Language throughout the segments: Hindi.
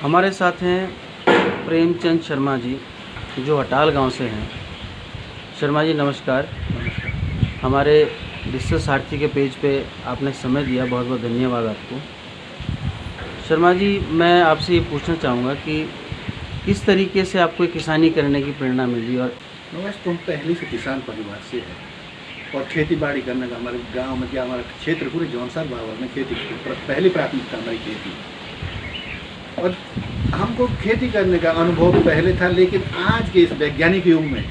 हमारे साथ हैं प्रेमचंद शर्मा जी, जो हटाल गांव से हैं। शर्मा जी नमस्कार। हमारे डिजिटल सारथी के पेज पे आपने समय दिया, बहुत बहुत धन्यवाद आपको। शर्मा जी, मैं आपसे ये पूछना चाहूँगा कि किस तरीके से आपको किसानी करने की प्रेरणा मिली। और वैसे तो हम पहले से किसान परिवार से है और खेती बाड़ी करने का हमारे गांव में क्या हमारा क्षेत्र पूरे जौनसार बावर में खेती की पहली प्राथमिकता हमारी खेती। और हमको खेती करने का अनुभव भी पहले था, लेकिन आज के इस वैज्ञानिक युग में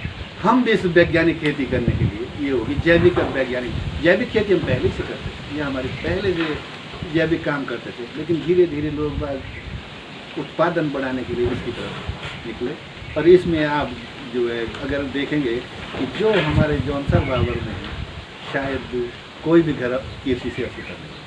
हम भी इस वैज्ञानिक खेती करने के लिए ये होगी जैविक और वैज्ञानिक। जैविक खेती हम पहले से करते थे, ये हमारे पहले से जैविक काम करते थे, लेकिन धीरे धीरे लोग उत्पादन बढ़ाने के लिए इसकी तरफ निकले। और इसमें आप जो है अगर देखेंगे कि जो हमारे जौनसार बावर में है, शायद कोई भी घर कृषि से अफसर नहीं।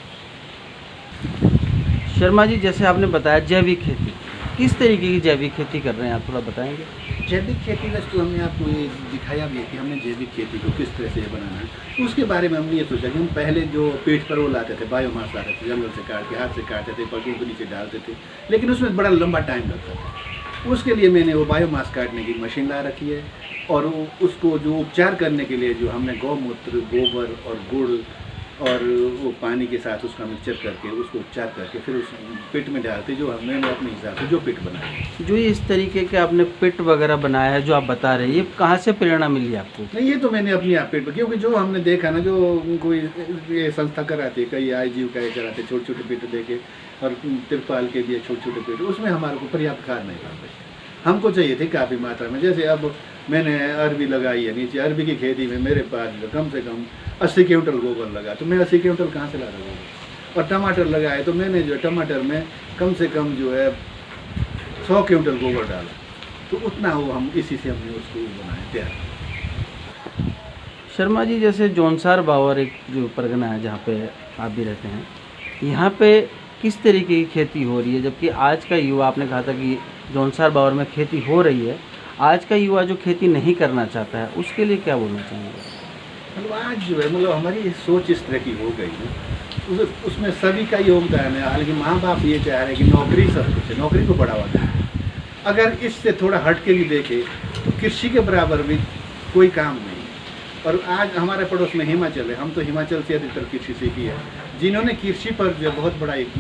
शर्मा जी, जैसे आपने बताया जैविक खेती, किस तरीके की जैविक खेती कर रहे हैं आप थोड़ा बताएंगे? जैविक खेती में तो हमने आपको ये दिखाया भी है कि हमने जैविक खेती को किस तरह से बनाना है। तो उसके बारे में हमने ये सोचा कि हम पहले जो पेट पर वो लाते थे, बायोमास लाते थे, जंगल से काट के हाथ से काटते थे, पशुओं के नीचे डालते थे, लेकिन उसमें बड़ा लंबा टाइम लगता था। उसके लिए मैंने वो बायोमास काटने की मशीन ला रखी है और उसको जो उपचार करने के लिए जो हमने गौमूत्र, गोबर और गुड़ और वो पानी के साथ उसका मिक्सचर करके उसको उपचार करके फिर उस पिट में डालते, जो मैंने अपने हिसाब से जो पिट बनाया। जो ये इस तरीके के आपने पिट वगैरह बनाया है जो आप बता रहे हैं, ये कहाँ से प्रेरणा मिली आपको? नहीं, ये तो मैंने अपनी आप पेट पर, क्योंकि जो हमने देखा ना, जो कोई ये संस्था कराती है, कई आईजीव का कराते, छोटे छोटे पेट देके और तिरपाल के दिए छोटे छोटे पेट, उसमें हमारे को पर्याप्त खाद नहीं पाते। हमको चाहिए थे काफ़ी मात्रा में। जैसे अब मैंने अरबी लगाई है नीचे, अरबी की खेती में मेरे पास कम से कम 80 क्विंटल गोबर लगा, तो मैं 80 क्विंटल कहाँ से ला रहा हूँ। और टमाटर लगाए तो मैंने जो टमाटर में कम से कम जो है 100 क्विंटल गोबर डाला, तो उतना वो हम इसी से हमने उसको बनाया तैयार। शर्मा जी, जैसे जौनसार बावर एक जो परगना है जहाँ पे आप भी रहते हैं, यहाँ पे किस तरीके की खेती हो रही है, जबकि आज का युवा, आपने कहा था कि जौनसार बावर में खेती हो रही है, आज का युवा जो खेती नहीं करना चाहता है उसके लिए क्या बोलना चाहेंगे? मतलब आज जो है हमारी सोच इस तरह की हो गई है, उसमें सभी का योगदान है। हालांकि माँ बाप ये चाह रहे हैं कि नौकरी सब कुछ है, नौकरी को बढ़ावा दें। अगर इससे थोड़ा हट के भी देखें तो कृषि के बराबर भी कोई काम नहीं। और आज हमारे पड़ोस में हिमाचल है, हम तो हिमाचल से अधिकतर कृषि सीखी है, जिन्होंने कृषि पर जो बहुत बड़ा एक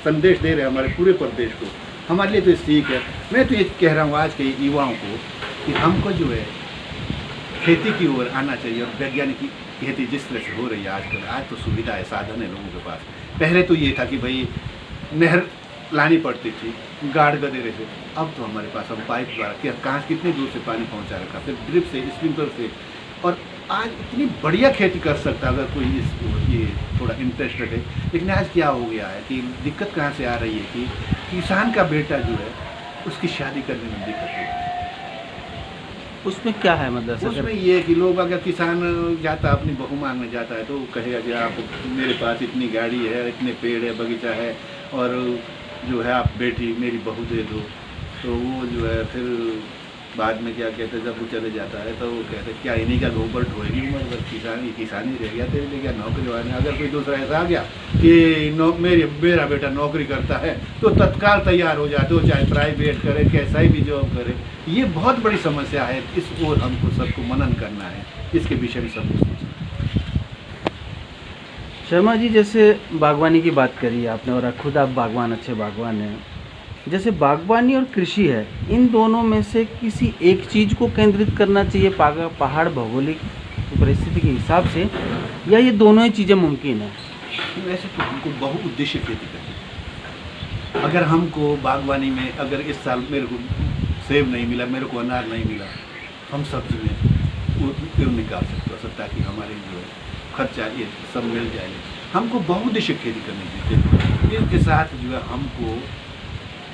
संदेश दे रहे हैं हमारे पूरे प्रदेश को। हमारे लिए तो सीख है। मैं तो ये कह रहा हूँ आज के युवाओं को कि हमको जो है खेती की ओर आना चाहिए। और वैज्ञानिक खेती जिस तरह से हो रही है आजकल, आज तो सुविधा है, साधन है लोगों के पास। पहले तो ये था कि भाई नहर लानी पड़ती थी गाड़ गदेरे से, अब तो हमारे पास हम पाइप द्वारा कि कहाँ कितनी दूर से पानी पहुँचा रखा, फिर ड्रिप से, स्प्रिंकलर से, और आज इतनी बढ़िया खेती कर सकता है अगर कोई ये थोड़ा इंटरेस्टेड है। लेकिन आज क्या हो गया है कि दिक्कत कहाँ से आ रही है कि किसान का बेटा जो है उसकी शादी करने में दिक्कत हो रही है। उसमें क्या है मतलब? उसमें ये है कि लोग, अगर किसान जाता अपनी बहू मांगने जाता है तो कहेगा कि आप, मेरे पास इतनी गाड़ी है, इतने पेड़ है, बगीचा है, और जो है आप बेटी मेरी बहू दे दो। तो वो जो है फिर बाद में क्या कहते हैं, जब वो चले जाता है तो वो कहते हैं क्या इन्हीं का गोबर ढोएगी उम्र भर, किसान ही रह गया, तेरे लिए क्या नौकरी वाले। अगर कोई दूसरा ऐसा आ गया कि मेरा बेटा नौकरी करता है तो तत्काल तैयार हो जाते हो, चाहे प्राइवेट करे, कैसा ही भी जॉब करे। ये बहुत बड़ी समस्या है, इस ओर हमको सबको मनन करना है, इसके विषय में सब कुछ सोचना। शर्मा जी, जैसे बागवानी की बात करी आपने, और खुद आप बागवान, अच्छे बागवान हैं। जैसे बागवानी और कृषि है, इन दोनों में से किसी एक चीज़ को केंद्रित करना चाहिए पहाड़ भौगोलिक परिस्थिति के हिसाब से, या ये दोनों ही चीज़ें मुमकिन है? वैसे तो हमको बहुउद्देशीय खेती करनी है। अगर हमको बागवानी में, अगर इस साल मेरे को सेब नहीं मिला, मेरे को अनार नहीं मिला, हम सब्जी में वो निकाल सकते हो, ताकि हमारे जो है खर्चा ये सब मिल जाए। हमको बहुउद्देशीय खेती करनी चाहिए। इसके साथ जो है हमको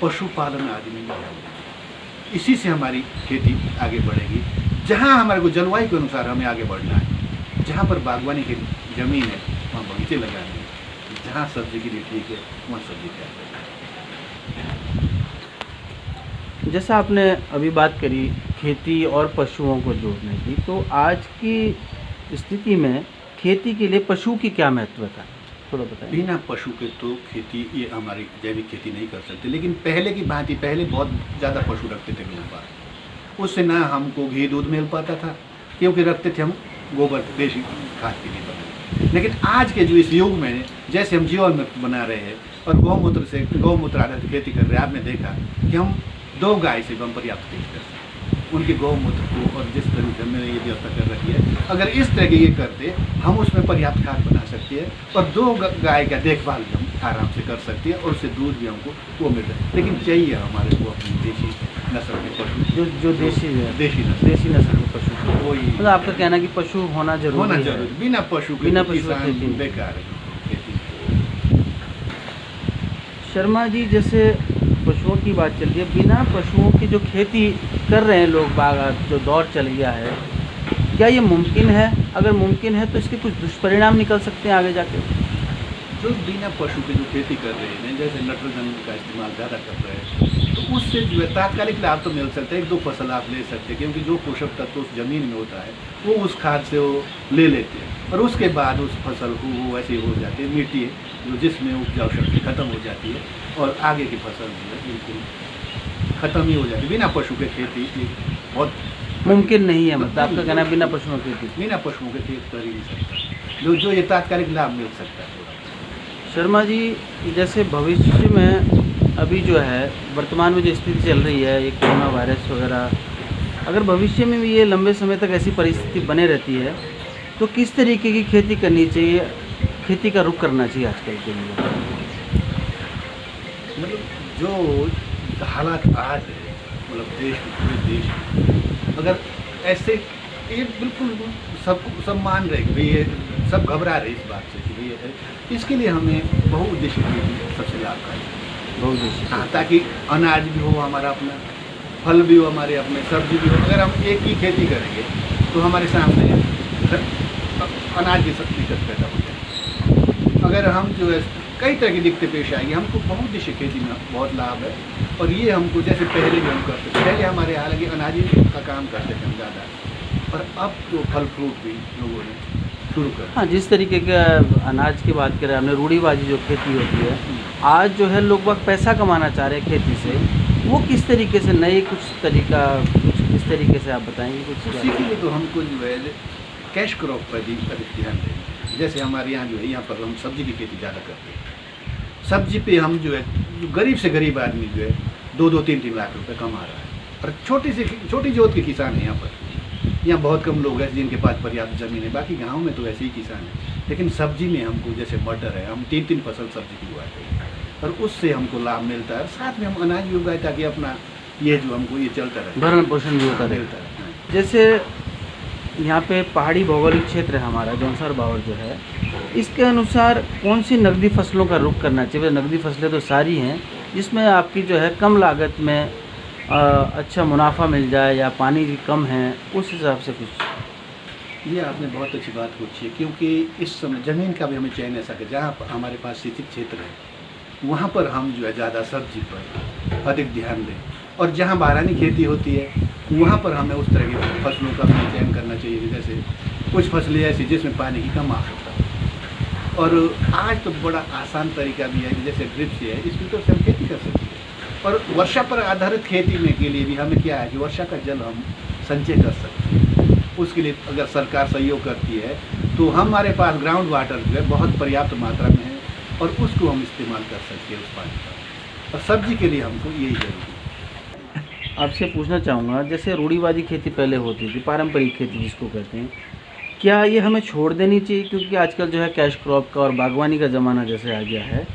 पशुपालन आदि में लगाना, इसी से हमारी खेती आगे बढ़ेगी। जहाँ हमारे को जलवायु के अनुसार हमें आगे बढ़ना है, जहाँ पर बागवानी की ज़मीन है वहाँ बगीचे लगाने हैं, जहाँ सब्जी के लिए ठीक है वहाँ सब्जी तैयार करना। जैसा आपने अभी बात करी खेती और पशुओं को जोड़ने की, तो आज की स्थिति में खेती के लिए पशु की क्या महत्वता है? थोड़ा बताएं। बिना पशु के तो खेती, ये हमारी जैविक खेती नहीं कर सकते। लेकिन पहले की भांति, पहले बहुत ज़्यादा पशु रखते थे लोग बाहर, उससे ना हमको घी दूध मिल पाता था, क्योंकि रखते थे हम गोबर देसी खाद के लिए बना। लेकिन आज के जो इस युग में जैसे हम जीवामृत बना रहे हैं और गौमूत्र आधारित खेती कर रहे हैं, आपने देखा कि हम 2 गाय से हम पर्याप्त खेती कर सकते हैं। उनके गौमूत्र को और जिस तरह से हमने ये व्यवस्था कर रखी है, अगर इस तरह के ये करते हम उसमें पर्याप्त खाद बना सकते हैं और 2 गाय का देखभाल भी हम आराम से कर सकते हैं और उससे दूध भी हमको वो मिलता है। लेकिन चाहिए हमारे को अपनी देशी नस्ल के पशु, जो देशी है, देशी नस्ल के पशु, वही मतलब आपका कहना है कि पशु होना जरूरी है। बिना पशु के बिना तो पशु के किसान खेती नहीं। बेकार है खेती। शर्मा जी, जैसे पशुओं की बात चल रही है, बिना पशुओं की जो खेती कर रहे हैं लोग बाग, जो दौर चल गया है, क्या ये मुमकिन है? अगर मुमकिन है तो इसके कुछ दुष्परिणाम निकल सकते हैं आगे जाके? जो बिना पशु के जो खेती कर रहे हैं, जैसे नाइट्रोजन का इस्तेमाल ज़्यादा कर रहे हैं, तो उससे जो है तात्कालिक लाभ तो मिल सकता है, 1-2 फसल आप ले सकते हैं, क्योंकि जो पोषक तत्व उस ज़मीन में होता है वो उस खाद से वो ले लेते हैं और उसके बाद उस फसल को वो ऐसे हो जाती है, मिट्टी जो जिसमें उपजाऊ शक्ति खत्म हो जाती है और आगे की फसल जो है बिल्कुल ख़त्म ही हो जाती है। बिना पशु के खेती बहुत मुमकिन नहीं है, मतलब आपका कहना है बिना पशुओं की खेती? बिना पशुओं के खेती कर ही नहीं सकता, जो ये तात्कालिक लाभ मिल सकता है। शर्मा जी, जैसे भविष्य में अभी जो है वर्तमान में जो स्थिति चल रही है, ये कोरोना वायरस वगैरह, अगर भविष्य में भी ये लंबे समय तक ऐसी परिस्थिति बने रहती है तो किस तरीके की खेती करनी चाहिए, खेती का रुख करना चाहिए आजकल के लिए? मतलब जो हालात आज है, मतलब देश में, पूरे देश में, अगर ऐसे ये बिल्कुल सब मान रहे कि भाई ये सब घबरा रहे इस बात से कि भाई ये, इसके लिए हमें बहुउद्देशीय खेती सबसे लाभकारी है। बहुउद्देशीय, हाँ, ताकि अनाज भी हो हमारा अपना, फल भी हो हमारे अपने, सब्जी भी हो। अगर हम एक ही खेती करेंगे तो हमारे सामने अनाज की सब दिक्कत पैदा हो जाएगी। अगर हम जो है कई तरह की दिक्कतें पेश आएगी, हमको बहुउद्देशीय खेती में बहुत लाभ है। और ये हमको जैसे पहले भी हम करते थे, पहले हमारे हालांकि अनाज ही का काम करते थे हम ज़्यादा, और अब तो फल फ्रूट भी लोगों ने शुरू कर। हाँ, जिस तरीके का अनाज की बात करें हमने, रूढ़ीवादी जो खेती होती है, आज जो है लोग वक्त पैसा कमाना चाह रहे हैं खेती से, वो किस तरीके से नए कुछ तरीका, कुछ किस तरीके से आप बताएंगे कुछ? उसी के लिए तो हमको जो है कैश क्रॉप पर भी अधिक ध्यान दें। जैसे हमारे यहाँ जो है, यहाँ पर हम सब्जी की खेती ज़्यादा करते हैं। सब्जी पे हम जो है, जो गरीब से गरीब आदमी जो है 2-3 लाख रुपए कमा रहा है, और छोटी जोत के किसान हैं यहाँ पर। यहाँ बहुत कम लोग हैं जिनके पास पर्याप्त ज़मीन है, बाकी गाँव में तो ऐसे ही किसान हैं। लेकिन सब्जी में हमको जैसे मटर है, हम 3 फसल सब्जी की उगाते हैं और उससे हमको लाभ मिलता है। साथ में हम अनाज भी उगाए ताकि अपना ये जो हमको ये चलता रहे, भरण पोषण भी होता मिलता है। है। जैसे यहाँ पे पहाड़ी भौगोलिक क्षेत्र है हमारा जौनसर बावर जो है, इसके अनुसार कौन सी नकदी फसलों का रुख करना चाहिए? नकदी फसलें तो सारी हैं जिसमें आपकी जो है कम लागत में अच्छा मुनाफा मिल जाए, या पानी भी कम है, उस हिसाब से कुछ। ये आपने बहुत अच्छी बात पूछी है, क्योंकि इस समय ज़मीन का भी हमें चयन ऐसा कि जहाँ पर हमारे पास सिंचित क्षेत्र है वहाँ पर हम जो है ज़्यादा सब्जी पर अधिक ध्यान दें, और जहाँ बारानी खेती होती है वहाँ पर हमें उस तरह की फसलों का भी चयन करना चाहिए। जैसे कुछ फसलें ऐसी जिसमें पानी की कम आवश्यकता हो, और आज तो बड़ा आसान तरीका भी है कि जैसे ड्रिप से है, इसमें तो हम खेती कर सकते हैं। और वर्षा पर आधारित खेती में के लिए भी हमें क्या है कि वर्षा का जल हम संचय कर सकते हैं। उसके लिए अगर सरकार सहयोग करती है तो हमारे पास ग्राउंड वाटर जो है बहुत पर्याप्त मात्रा में है, और उसको हम इस्तेमाल कर सकते हैं उस पानी का। और सब्जी के लिए हमको यही जरूरी है। आपसे पूछना चाहूँगा, जैसे रूढ़ीवादी खेती पहले होती थी, पारंपरिक खेती जिसको कहते हैं, क्या ये हमें छोड़ देनी चाहिए? क्योंकि आजकल जो है कैश क्रॉप का और बागवानी का ज़माना जैसे आ गया है,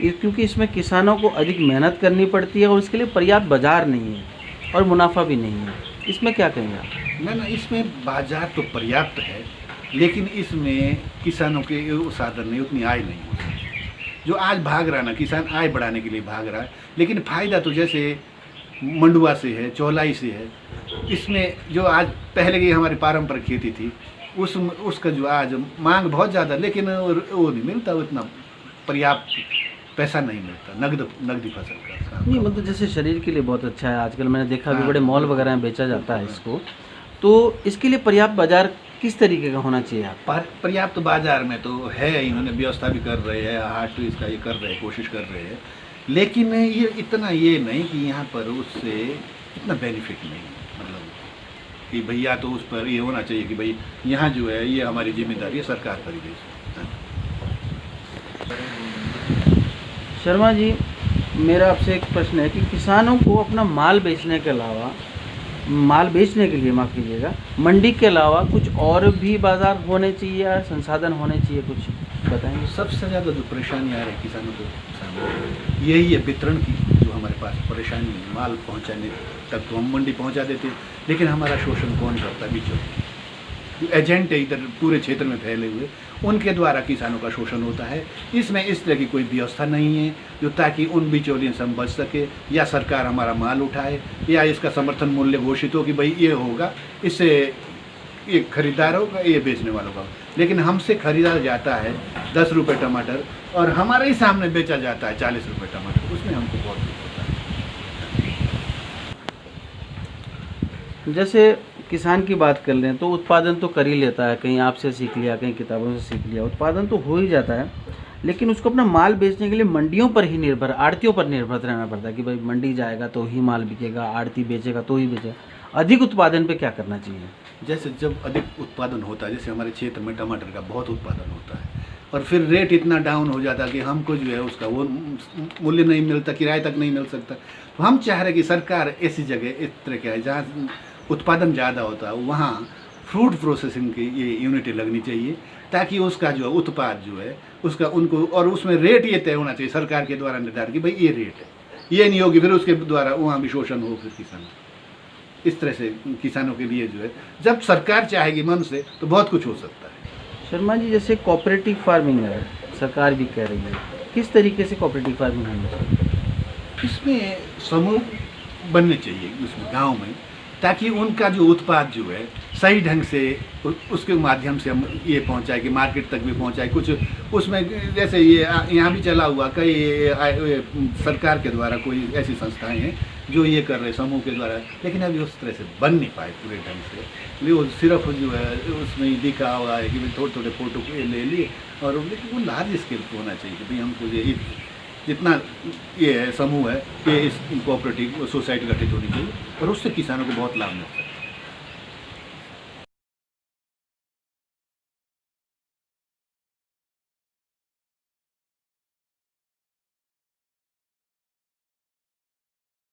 क्योंकि इसमें किसानों को अधिक मेहनत करनी पड़ती है और इसके लिए पर्याप्त बाज़ार नहीं है और मुनाफा भी नहीं है। इसमें क्या कहेंगे आप? ना, इसमें बाजार तो पर्याप्त है, लेकिन इसमें किसानों के वो साधन नहीं, उतनी आय नहीं होती। जो आज भाग रहा ना, किसान आय बढ़ाने के लिए भाग रहा है, लेकिन फ़ायदा तो जैसे मंडुआ से है, चौलाई से है। इसमें जो आज पहले की हमारी पारंपरिक खेती थी, उसका जो आज मांग बहुत ज़्यादा, लेकिन वो नहीं मिलता, उतना पर्याप्त पैसा नहीं मिलता नगदी फसल का। नहीं, मतलब जैसे शरीर के लिए बहुत अच्छा है, आजकल मैंने देखा भी बड़े मॉल वगैरह में बेचा जाता है इसको, तो इसके लिए पर्याप्त बाज़ार किस तरीके का होना चाहिए आप? पर्याप्त बाजार में तो है, इन्होंने व्यवस्था भी कर रहे हैं, हाट इसका ये कर रहे हैं, कोशिश कर रहे हैं, लेकिन ये इतना ये नहीं कि यहाँ पर उससे इतना बेनिफिट नहीं है। मतलब कि भैया तो उस पर ये होना चाहिए कि भाई यहाँ जो है ये हमारी जिम्मेदारी है, सरकार पर ही। शर्मा जी, मेरा आपसे एक प्रश्न है कि किसानों को अपना माल बेचने के अलावा, माल बेचने के लिए माफ़ कीजिएगा, मंडी के अलावा कुछ और भी बाज़ार होने चाहिए या संसाधन होने चाहिए, कुछ बताएंगे? सबसे ज़्यादा जो परेशानी आ रही है किसानों को सामने यही है, वितरण की जो हमारे पास परेशानी है। माल पहुंचाने तक तो हम मंडी पहुंचा देते हैं, लेकिन हमारा शोषण कौन करता है? बीचों एजेंट है इधर पूरे क्षेत्र में फैले हुए, उनके द्वारा किसानों का शोषण होता है। इसमें इस तरह की कोई व्यवस्था नहीं है जो ताकि उन बिचौलियों से हम बच सके, या सरकार हमारा माल उठाए, या इसका समर्थन मूल्य घोषित हो कि भाई ये होगा, इससे ये खरीदार होगा, ये बेचने वालों का। लेकिन हमसे खरीदा जाता है 10 रुपये टमाटर और हमारे ही सामने बेचा जाता है 40 रुपये टमाटर, उसमें हमको बहुत दुख होता है। जैसे किसान की बात कर लें तो उत्पादन तो कर ही लेता है, कहीं आपसे सीख लिया, कहीं किताबों से सीख लिया, उत्पादन तो हो ही जाता है, लेकिन उसको अपना माल बेचने के लिए मंडियों पर ही निर्भर, आड़तियों पर निर्भर रहना पड़ता है कि भाई मंडी जाएगा तो ही माल बिकेगा, आड़ती बेचेगा तो ही बेचेगा। अधिक उत्पादन पे क्या करना चाहिए? जैसे जब अधिक उत्पादन होता है, जैसे हमारे क्षेत्र में टमाटर का बहुत उत्पादन होता है और फिर रेट इतना डाउन हो जाता है कि हमको जो है उसका वो मूल्य नहीं मिलता, किराए तक नहीं मिल सकता। तो हम चाह रहे हैं कि सरकार ऐसी जगह इस तरह के है जहाँ उत्पादन ज़्यादा होता है, वहाँ फ्रूट प्रोसेसिंग की ये यूनिटें लगनी चाहिए, ताकि उसका जो उत्पाद जो है उसका उनको, और उसमें रेट ये तय होना चाहिए सरकार के द्वारा निर्धारित कि भाई ये रेट है, ये नहीं होगी फिर उसके द्वारा वहाँ भी शोषण हो फिर किसान। इस तरह से किसानों के लिए जो है जब सरकार चाहेगी मन से तो बहुत कुछ हो सकता है। शर्मा जी, जैसे कोऑपरेटिव फार्मिंग है, सरकार भी कह रही है, किस तरीके से कोऑपरेटिव फार्मिंग होनी चाहिए? इसमें समूह बनने चाहिए उसमें गांव में, ताकि उनका जो उत्पाद जो है सही ढंग से उसके माध्यम से हम ये पहुंचाए कि मार्केट तक भी पहुंचाए। कुछ उसमें जैसे ये यहाँ भी चला हुआ कई सरकार के द्वारा कोई ऐसी संस्थाएं हैं जो ये कर रहे समूह के द्वारा, लेकिन अभी उस तरह से बन नहीं पाए पूरे ढंग से। वो सिर्फ जो है उसमें लिखा हुआ है कि भाई थोड़े थोड़े फोटो ले लिए, और लेकिन वो लार्ज स्केल पर होना चाहिए कि भाई हमको ये जितना ये है समूह है, ये इस कोऑपरेटिव सोसाइटी गठित होनी चाहिए और उससे किसानों को बहुत लाभ मिल सकता है।